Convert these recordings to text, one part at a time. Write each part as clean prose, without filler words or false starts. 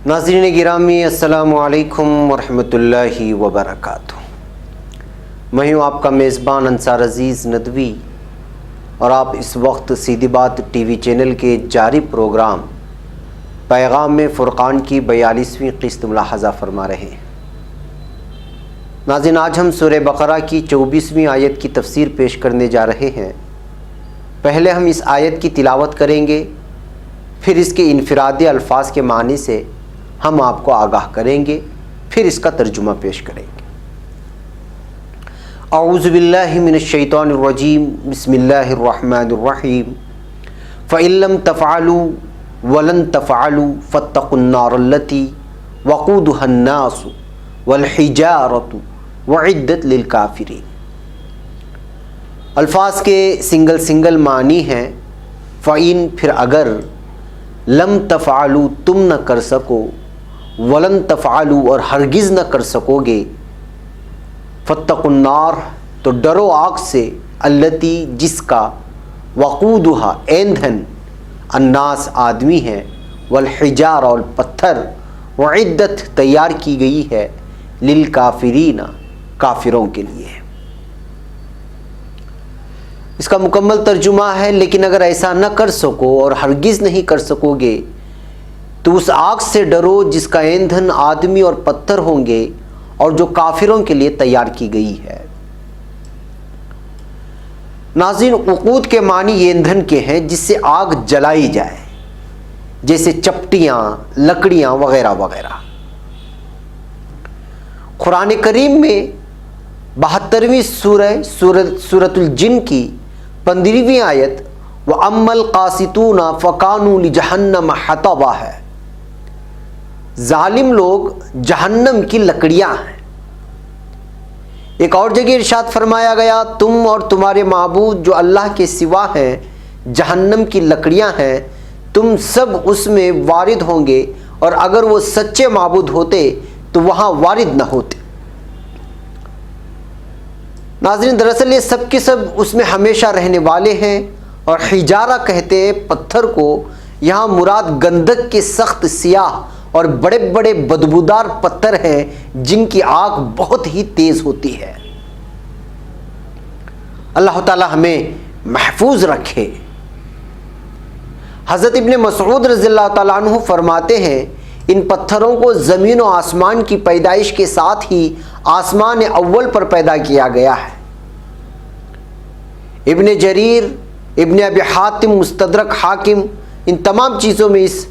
ناظرین گرامی، السلام علیکم ورحمۃ اللہ وبرکاتہ۔ میں ہوں آپ کا میزبان انصار عزیز ندوی، اور آپ اس وقت سیدھی بات ٹی وی چینل کے جاری پروگرام پیغام میں فرقان کی 42ویں قسط ملاحظہ فرما رہے ہیں۔ ناظرین، آج ہم سورہ بقرہ کی 24ویں آیت کی تفسیر پیش کرنے جا رہے ہیں۔ پہلے ہم اس آیت کی تلاوت کریں گے، پھر اس کے انفرادی الفاظ کے معنی سے ہم آپ کو آگاہ کریں گے، پھر اس کا ترجمہ پیش کریں گے۔ اعوذ باللہ من الشیطان الرجیم، بسم اللہ الرحمن الرحیم۔ فَإِن لَّمْ تَفْعَلُوا وَلَن تَفْعَلُوا فَاتَّقُوا النَّارَ الَّتِي وَقُودُهَا النَّاسُ وَالْحِجَارَةُ وَأُعِدَّتْ لِلْكَافِرِينَ۔ الفاظ کے سنگل معنی ہیں۔ فَإِن پھر اگر، لم تفعلوا تم نہ کر سکو، ولن تفعلوا اور ہرگز نہ کر سکو گے، فاتقوا النار تو ڈرو آگ سے، التی جس کا، وقودها ایندھن، الناس آدمی ہے، والحجار اور پتھر، وعدت تیار کی گئی ہے، للکافرین کافروں کے لیے۔ اس کا مکمل ترجمہ ہے، لیکن اگر ایسا نہ کر سکو اور ہرگز نہیں کر سکو گے تو اس آگ سے ڈرو جس کا ایندھن آدمی اور پتھر ہوں گے، اور جو کافروں کے لیے تیار کی گئی ہے۔ ناظرین، وقود کے معنی یہ ایندھن کے ہیں جس سے آگ جلائی جائے، جیسے چپٹیاں، لکڑیاں وغیرہ وغیرہ۔ قرآن کریم میں 72ویں سورۃ الجن کی 15ویں آیت وَأَمَّا الْقَاسِطُونَ فَكَانُوا لِجَهَنَّمَ حَطَبًا ہے۔ ظالم لوگ جہنم کی لکڑیاں ہیں۔ ایک اور جگہ ارشاد فرمایا گیا، تم اور تمہارے معبود جو اللہ کے سوا ہیں جہنم کی لکڑیاں ہیں، تم سب اس میں وارد ہوں گے، اور اگر وہ سچے معبود ہوتے تو وہاں وارد نہ ہوتے۔ ناظرین، دراصل یہ سب کے سب اس میں ہمیشہ رہنے والے ہیں، اور حجارہ کہتے ہیں پتھر کو۔ یہاں مراد گندک کے سخت سیاہ اور بڑے بڑے بدبودار پتھر ہیں جن کی آگ بہت ہی تیز ہوتی ہے۔ اللہ تعالی ہمیں محفوظ رکھے۔ حضرت ابن مسعود رضی اللہ تعالیٰ عنہ فرماتے ہیں، ان پتھروں کو زمین و آسمان کی پیدائش کے ساتھ ہی آسمان اول پر پیدا کیا گیا ہے۔ ابن جریر، ابن ابی حاتم، مستدرک حاکم، ان تمام چیزوں میں اس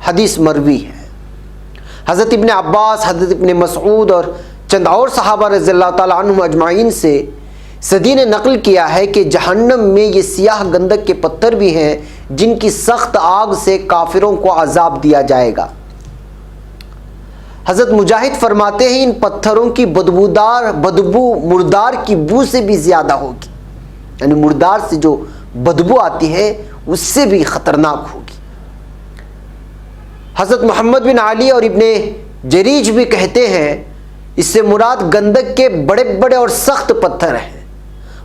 حدیث مروی ہے۔ حضرت ابن عباس، حضرت ابن مسعود اور چند اور صحابہ رضی اللہ تعالیٰ عنہم اجمعین سے صدی نے نقل کیا ہے کہ جہنم میں یہ سیاہ گندک کے پتھر بھی ہیں جن کی سخت آگ سے کافروں کو عذاب دیا جائے گا۔ حضرت مجاہد فرماتے ہیں، ان پتھروں کی بدبو مردار کی بو سے بھی زیادہ ہوگی، یعنی مردار سے جو بدبو آتی ہے اس سے بھی خطرناک ہوگی۔ حضرت محمد بن علی اور ابن جریج بھی کہتے ہیں، اس سے مراد گندک کے بڑے بڑے اور سخت پتھر ہیں۔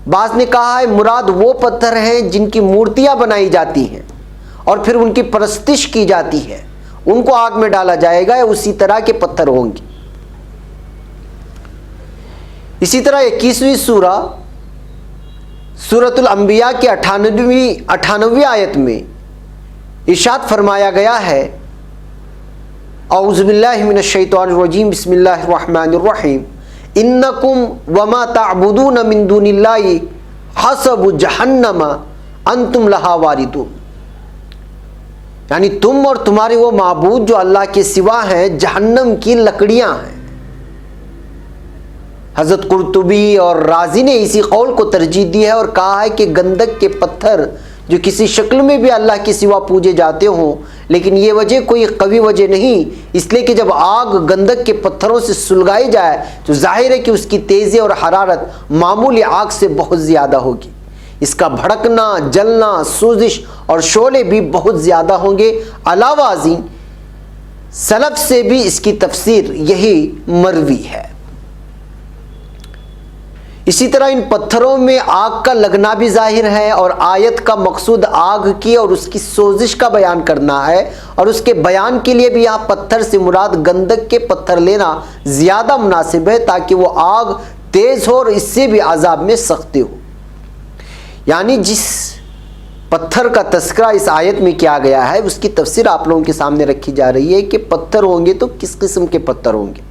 بعض نے کہا ہے مراد وہ پتھر ہیں جن کی مورتیاں بنائی جاتی ہیں اور پھر ان کی پرستش کی جاتی ہے، ان کو آگ میں ڈالا جائے گا، اسی طرح کے پتھر ہوں گے۔ اسی طرح 21ویں سورۃ الانبیاء کے 98ویں آیت میں ارشاد فرمایا گیا ہے، اعوذ باللہ من الشیطان الرجیم، بسم اللہ الرحمن الرحیم، انکم وما تعبدون من دون اللہ حسب جہنم انتم لہا واردون۔ یعنی تم اور تمہارے وہ معبود جو اللہ کے سوا ہیں جہنم کی لکڑیاں ہیں۔ حضرت قرطبی اور رازی نے اسی قول کو ترجیح دی ہے اور کہا ہے کہ گندک کے پتھر جو کسی شکل میں بھی اللہ کے سوا پوجے جاتے ہوں، لیکن یہ وجہ کوئی قوی وجہ نہیں، اس لیے کہ جب آگ گندک کے پتھروں سے سلگائی جائے تو ظاہر ہے کہ اس کی تیزی اور حرارت معمولی آگ سے بہت زیادہ ہوگی، اس کا بھڑکنا، جلنا، سوزش اور شعلے بھی بہت زیادہ ہوں گے۔ علاوہ ازیں سلف سے بھی اس کی تفسیر یہی مروی ہے۔ اسی طرح ان پتھروں میں آگ کا لگنا بھی ظاہر ہے، اور آیت کا مقصود آگ کی اور اس کی سوزش کا بیان کرنا ہے، اور اس کے بیان کے لیے بھی یہاں پتھر سے مراد گندک کے پتھر لینا زیادہ مناسب ہے، تاکہ وہ آگ تیز ہو اور اس سے بھی عذاب میں سختی ہو۔ یعنی جس پتھر کا تذکرہ اس آیت میں کیا گیا ہے اس کی تفسیر آپ لوگوں کے سامنے رکھی جا رہی ہے کہ پتھر ہوں گے تو کس قسم کے پتھر ہوں گے۔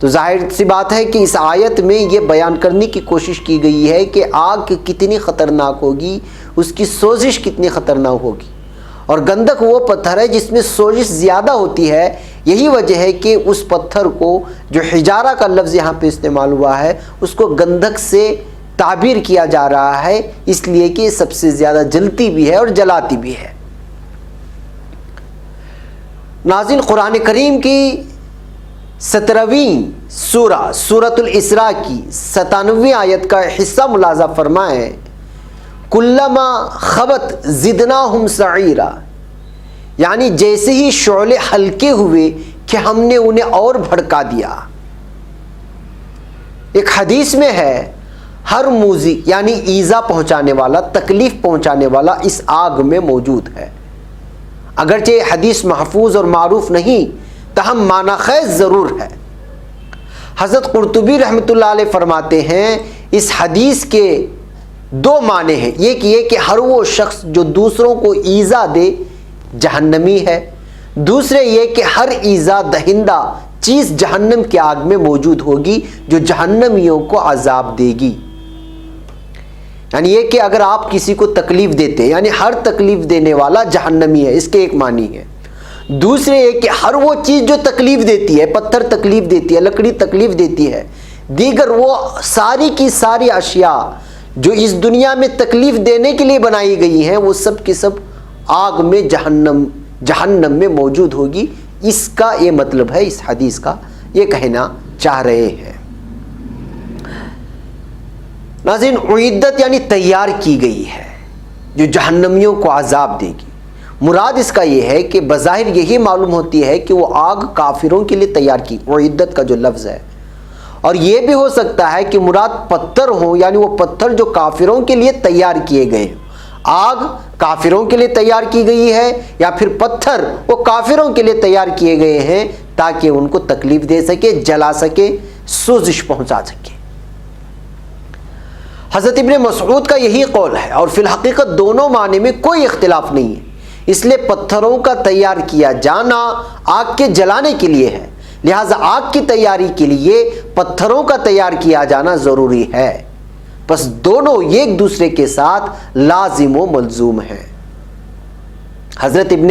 تو ظاہر سی بات ہے کہ اس آیت میں یہ بیان کرنے کی کوشش کی گئی ہے کہ آگ کتنی خطرناک ہوگی، اس کی سوزش کتنی خطرناک ہوگی، اور گندک وہ پتھر ہے جس میں سوزش زیادہ ہوتی ہے۔ یہی وجہ ہے کہ اس پتھر کو، جو حجارہ کا لفظ یہاں پہ استعمال ہوا ہے، اس کو گندک سے تعبیر کیا جا رہا ہے، اس لیے کہ سب سے زیادہ جلتی بھی ہے اور جلاتی بھی ہے۔ ناظرین، قرآن کریم کی 17ویں سورہ سورۃ الاسراء کی 97ویں آیت کا حصہ ملاحظہ فرمائیں، کلما خبت زدناہم سعیرا، یعنی جیسے ہی شعلے ہلکے ہوئے کہ ہم نے انہیں اور بھڑکا دیا۔ ایک حدیث میں ہے، ہر موذی یعنی ایذا پہنچانے والا، تکلیف پہنچانے والا اس آگ میں موجود ہے۔ اگرچہ یہ حدیث محفوظ اور معروف نہیں، تاہم معنی خیز ضرور ہے۔ حضرت قرطبی رحمۃ اللہ علیہ فرماتے ہیں اس حدیث کے دو معنی ہیں، یہ کہ ہر وہ شخص جو دوسروں کو ایذا دے جہنمی ہے، دوسرے یہ کہ ہر ایذا دہندہ چیز جہنم کی آگ میں موجود ہوگی جو جہنمیوں کو عذاب دے گی۔ یعنی یہ کہ اگر آپ کسی کو تکلیف دیتے، یعنی ہر تکلیف دینے والا جہنمی ہے، اس کے ایک معنی ہے۔ دوسرے یہ کہ ہر وہ چیز جو تکلیف دیتی ہے، پتھر تکلیف دیتی ہے، لکڑی تکلیف دیتی ہے، دیگر وہ ساری کی ساری اشیاء جو اس دنیا میں تکلیف دینے کے لیے بنائی گئی ہیں، وہ سب کی سب آگ میں جہنم میں موجود ہوگی۔ اس کا یہ مطلب ہے، اس حدیث کا یہ کہنا چاہ رہے ہیں۔ ناظرین، اعدت یعنی تیار کی گئی ہے، جو جہنمیوں کو عذاب دے گی۔ مراد اس کا یہ ہے کہ بظاہر یہی معلوم ہوتی ہے کہ وہ آگ کافروں کے لیے تیار کی، اعدت کا جو لفظ ہے، اور یہ بھی ہو سکتا ہے کہ مراد پتھر ہوں، یعنی وہ پتھر جو کافروں کے لیے تیار کیے گئے ہیں۔ آگ کافروں کے لیے تیار کی گئی ہے، یا پھر پتھر وہ کافروں کے لیے تیار کیے گئے ہیں تاکہ ان کو تکلیف دے سکے، جلا سکے، سوزش پہنچا سکے۔ حضرت ابن مسعود کا یہی قول ہے، اور فی الحقیقت دونوں معنی میں کوئی اختلاف نہیں ہے۔ اس لیے پتھروں کا تیار کیا جانا آگ کے جلانے کے لیے ہے، لہذا آگ کی تیاری کے لیے پتھروں کا تیار کیا جانا ضروری ہے۔ بس دونوں ایک دوسرے کے ساتھ لازم و ملزوم ہیں۔ حضرت ابن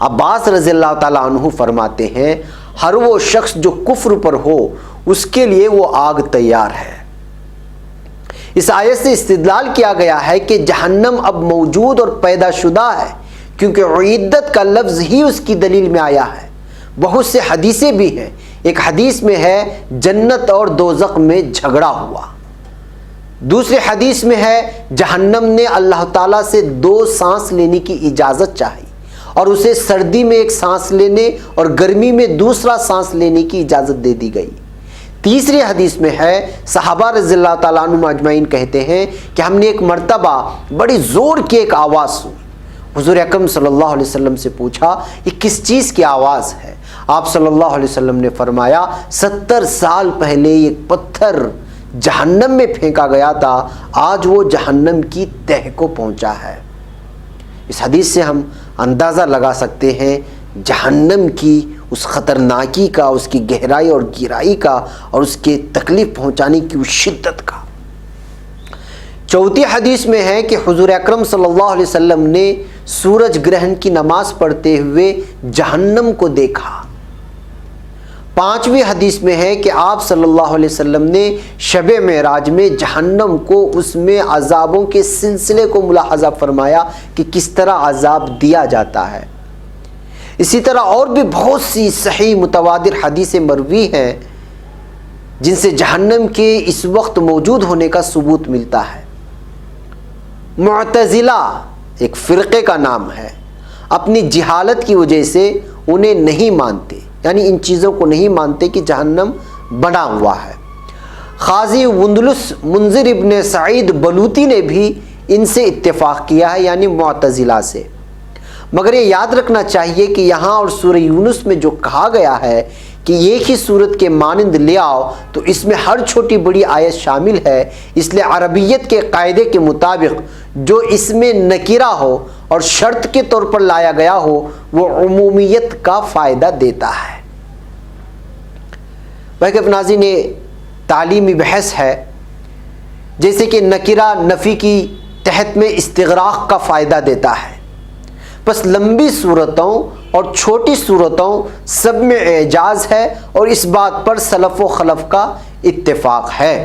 عباس رضی اللہ تعالیٰ عنہ فرماتے ہیں، ہر وہ شخص جو کفر پر ہو اس کے لیے وہ آگ تیار ہے۔ اس آیت سے استدلال کیا گیا ہے کہ جہنم اب موجود اور پیدا شدہ ہے، کیونکہ اعدت کا لفظ ہی اس کی دلیل میں آیا ہے۔ بہت سے حدیثیں بھی ہیں۔ ایک حدیث میں ہے جنت اور دوزخ میں جھگڑا ہوا، دوسری حدیث میں ہے جہنم نے اللہ تعالیٰ سے 2 سانس لینے کی اجازت چاہی، اور اسے سردی میں ایک سانس لینے اور گرمی میں دوسرا سانس لینے کی اجازت دے دی گئی۔ تیسری حدیث میں ہے صحابہ رضی اللہ تعالیٰ عنہم اجمعین کہتے ہیں کہ ہم نے ایک مرتبہ بڑی زور کی ایک آواز سنی۔ حضور اکرم صلی اللہ علیہ وسلم سے پوچھا یہ کس چیز کی آواز ہے؟ آپ صلی اللہ علیہ وسلم نے فرمایا 70 سال پہلے ایک پتھر جہنم میں پھینکا گیا تھا، آج وہ جہنم کی تہہ کو پہنچا ہے۔ اس حدیث سے ہم اندازہ لگا سکتے ہیں جہنم کی اس خطرناکی کا، اس کی گہرائی اور گہرائی کا، اور اس کے تکلیف پہنچانے کی اس شدت کا۔ چوتھی حدیث میں ہے کہ حضور اکرم صلی اللہ علیہ وسلم نے سورج گرہن کی نماز پڑھتے ہوئے جہنم کو دیکھا۔ پانچویں حدیث میں ہے کہ آپ صلی اللہ علیہ وسلم نے شب معراج میں جہنم کو، اس میں عذابوں کے سلسلے کو ملاحظہ فرمایا کہ کس طرح عذاب دیا جاتا ہے۔ اسی طرح اور بھی بہت سی صحیح متواتر حدیثیں مروی ہیں جن سے جہنم کے اس وقت موجود ہونے کا ثبوت ملتا ہے۔ معتزلہ ایک فرقے کا نام ہے، اپنی جہالت کی وجہ سے انہیں نہیں مانتے، یعنی ان چیزوں کو نہیں مانتے کہ جہنم بنا ہوا ہے۔ قاضی وندلس منذر ابن سعید بلوطی نے بھی ان سے اتفاق کیا ہے، یعنی معتزلہ سے۔ مگر یہ یاد رکھنا چاہیے کہ یہاں اور سورہ یونس میں جو کہا گیا ہے کہ ایک ہی صورت کے مانند لے آؤ، تو اس میں ہر چھوٹی بڑی آیت شامل ہے، اس لیے عربیت کے قاعدے کے مطابق جو اس میں نکرہ ہو اور شرط کے طور پر لایا گیا ہو وہ عمومیت کا فائدہ دیتا ہے۔ بھائی ناظرین، یہ تعلیمی بحث ہے، جیسے کہ نکرہ نفی کی تحت میں استغراق کا فائدہ دیتا ہے، بس لمبی صورتوں اور چھوٹی صورتوں سب میں اعجاز ہے، اور اس بات پر سلف و خلف کا اتفاق ہے۔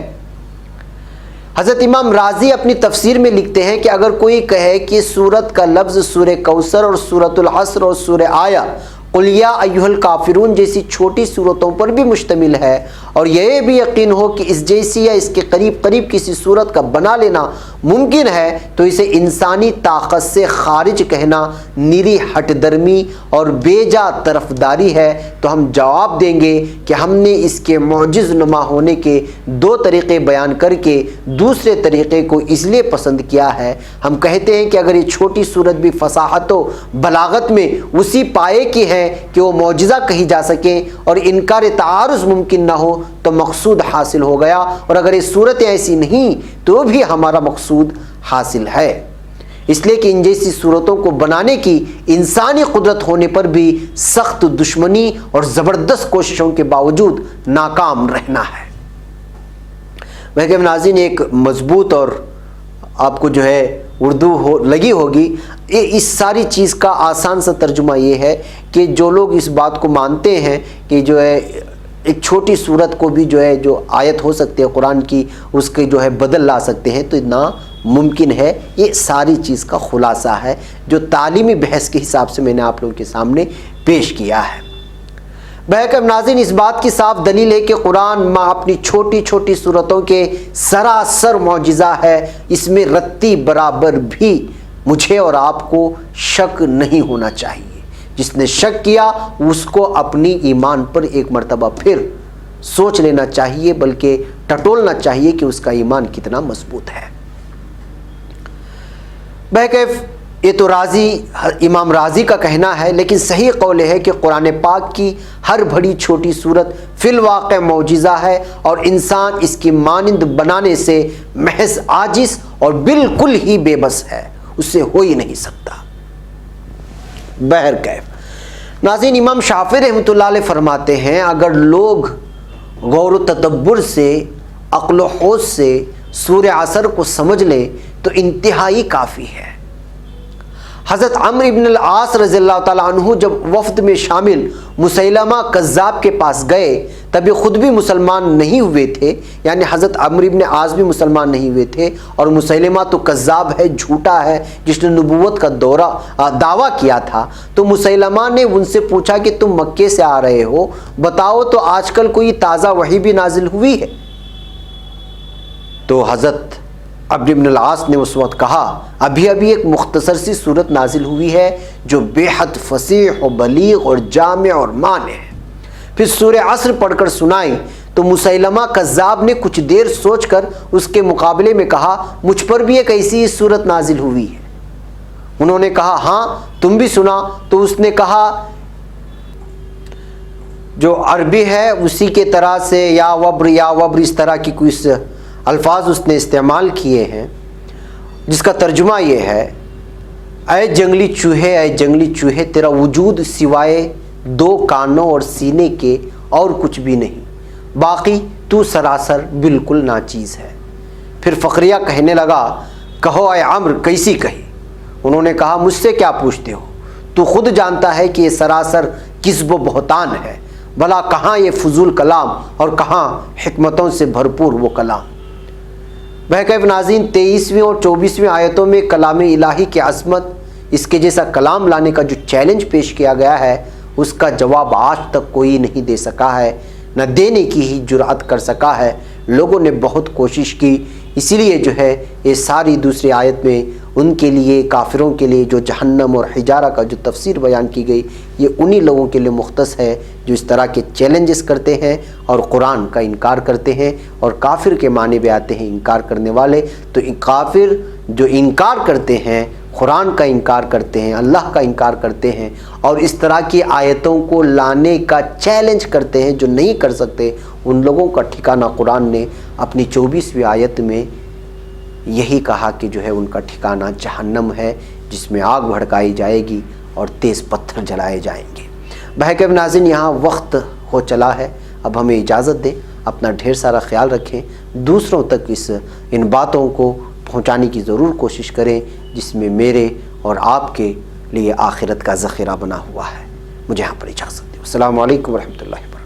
حضرت امام راضی اپنی تفسیر میں لکھتے ہیں کہ اگر کوئی کہے کہ سورت کا لفظ سورہ کوثر اور سورۃ العصر اور سورہ آیہ قل یا ایھا الکافرون جیسی چھوٹی صورتوں پر بھی مشتمل ہے، اور یہ بھی یقین ہو کہ اس جیسی یا اس کے قریب قریب کسی صورت کا بنا لینا ممکن ہے، تو اسے انسانی طاقت سے خارج کہنا نیری ہٹ درمی اور بے جا طرفداری ہے۔ تو ہم جواب دیں گے کہ ہم نے اس کے معجز نما ہونے کے دو طریقے بیان کر کے دوسرے طریقے کو اس لیے پسند کیا ہے۔ ہم کہتے ہیں کہ اگر یہ چھوٹی صورت بھی فصاحت و بلاغت میں اسی پائے کی ہے کہ وہ معجزہ کہی جا سکے اور انکار تعارض ممکن نہ ہو، تو مقصود حاصل ہو گیا، اور اگر یہ صورتیں ایسی نہیں تو بھی ہمارا مقصود حاصل ہے۔ اس لیے کہ ان جیسی صورتوں کو بنانے کی انسانی قدرت ہونے پر بھی سخت دشمنی اور زبردست کوششوں کے باوجود ناکام رہنا ہے۔ ناظرین، ایک مضبوط اور آپ کو جو ہے اردو لگی ہوگی، اس ساری چیز کا آسان سا ترجمہ یہ ہے کہ جو لوگ اس بات کو مانتے ہیں کہ جو ہے ایک چھوٹی صورت کو بھی جو ہے جو آیت ہو سکتی ہے قرآن کی اس کے جو ہے بدل لا سکتے ہیں، تو ناممکن ہے۔ یہ ساری چیز کا خلاصہ ہے جو تعلیمی بحث کے حساب سے میں نے آپ لوگوں کے سامنے پیش کیا ہے۔ بہرکیف ناظرین، اس بات کی صاف دلیل ہے کہ قرآن ماں اپنی چھوٹی چھوٹی صورتوں کے سراسر معجزہ ہے، اس میں رتی برابر بھی مجھے اور آپ کو شک نہیں ہونا چاہیے۔ جس نے شک کیا اس کو اپنی ایمان پر ایک مرتبہ پھر سوچ لینا چاہیے، بلکہ ٹٹولنا چاہیے کہ اس کا ایمان کتنا مضبوط ہے۔ بہرکیف یہ تو امام راضی کا کہنا ہے، لیکن صحیح قول ہے کہ قرآن پاک کی ہر بڑی چھوٹی صورت فی الواقع معجزہ ہے، اور انسان اس کی مانند بنانے سے محض عاجز اور بالکل ہی بے بس ہے، اس سے ہو ہی نہیں سکتا۔ بہرکیف ناظرین، امام شافعی رحمۃ اللہ علیہ فرماتے ہیں اگر لوگ غور و تدبر سے، عقل و ہوش سے سورہ عصر کو سمجھ لیں تو انتہائی کافی ہے۔ حضرت عمرو ابن العاص رضی اللہ تعالیٰ عنہ جب وفد میں شامل مسیلمہ کذاب کے پاس گئے، تب یہ خود بھی مسلمان نہیں ہوئے تھے، یعنی حضرت عمرو ابن عاص بھی مسلمان نہیں ہوئے تھے، اور مسیلمہ تو کذاب ہے، جھوٹا ہے، جس نے نبوت کا دعویٰ کیا تھا۔ تو مسیلمہ نے ان سے پوچھا کہ تم مکے سے آ رہے ہو، بتاؤ تو آج کل کوئی تازہ وحی بھی نازل ہوئی ہے؟ تو حضرت عمرو بن العاص نے اس وقت کہا ابھی ایک مختصر سی صورت نازل ہوئی ہے جو بے حد فصیح و بلیغ اور جامع اور مانع ہے۔ پھر سورہ عصر پڑھ کر سنائی تو مسیلمہ کذاب نے کچھ دیر سوچ کر اس کے مقابلے میں کہا مجھ پر بھی ایک ایسی صورت نازل ہوئی ہے۔ انہوں نے کہا ہاں تم بھی سنا، تو اس نے کہا جو عربی ہے اسی کے طرح سے یا وبر اس طرح کی کچھ الفاظ اس نے استعمال کیے ہیں، جس کا ترجمہ یہ ہے اے جنگلی چوہے تیرا وجود سوائے 2 کانوں اور سینے کے اور کچھ بھی نہیں، باقی تو سراسر بالکل ناچیز ہے۔ پھر فقریہ کہنے لگا کہو اے عمرو کیسی کہی؟ انہوں نے کہا مجھ سے کیا پوچھتے ہو، تو خود جانتا ہے کہ یہ سراسر کذب و بہتان ہے، بھلا کہاں یہ فضول کلام اور کہاں حکمتوں سے بھرپور وہ کلام۔ بہرکیف ناظرین، 23ویں اور 24ویں آیتوں میں کلام الہی کی عظمت، اس کے جیسا کلام لانے کا جو چیلنج پیش کیا گیا ہے اس کا جواب آج تک کوئی نہیں دے سکا ہے، نہ دینے کی ہی جرأت کر سکا ہے۔ لوگوں نے بہت کوشش کی، اسی لیے جو ہے یہ ساری دوسری آیت میں ان کے لیے کافروں کے لیے جو جہنم اور حجارہ کا جو تفسیر بیان کی گئی یہ انہی لوگوں کے لیے مختص ہے جو اس طرح کے چیلنجز کرتے ہیں اور قرآن کا انکار کرتے ہیں. اور کافر کے معنی بھی آتے ہیں انکار کرنے والے. تو کافر جو انکار کرتے ہیں، قرآن کا انکار کرتے ہیں، اللہ کا انکار کرتے ہیں اور اس طرح کی آیتوں کو لانے کا چیلنج کرتے ہیں جو نہیں کر سکتے، ان لوگوں کا ٹھکانہ قرآن نے اپنی 24ویں آیت میں یہی کہا کہ جو ہے ان کا ٹھکانہ جہنم ہے، جس میں آگ بھڑکائی جائے گی اور تیز پتھر جلائے جائیں گے. بہرکیف ناظرین، یہاں وقت ہو چلا ہے، اب ہمیں اجازت دیں. اپنا ڈھیر سارا خیال رکھیں، دوسروں تک ان باتوں کو پہنچانے کی ضرور کوشش کریں جس میں میرے اور آپ کے لیے آخرت کا ذخیرہ بنا ہوا ہے. مجھے یہاں پر اجازت دیں. السلام علیکم ورحمۃ اللہ وبرکاتہ.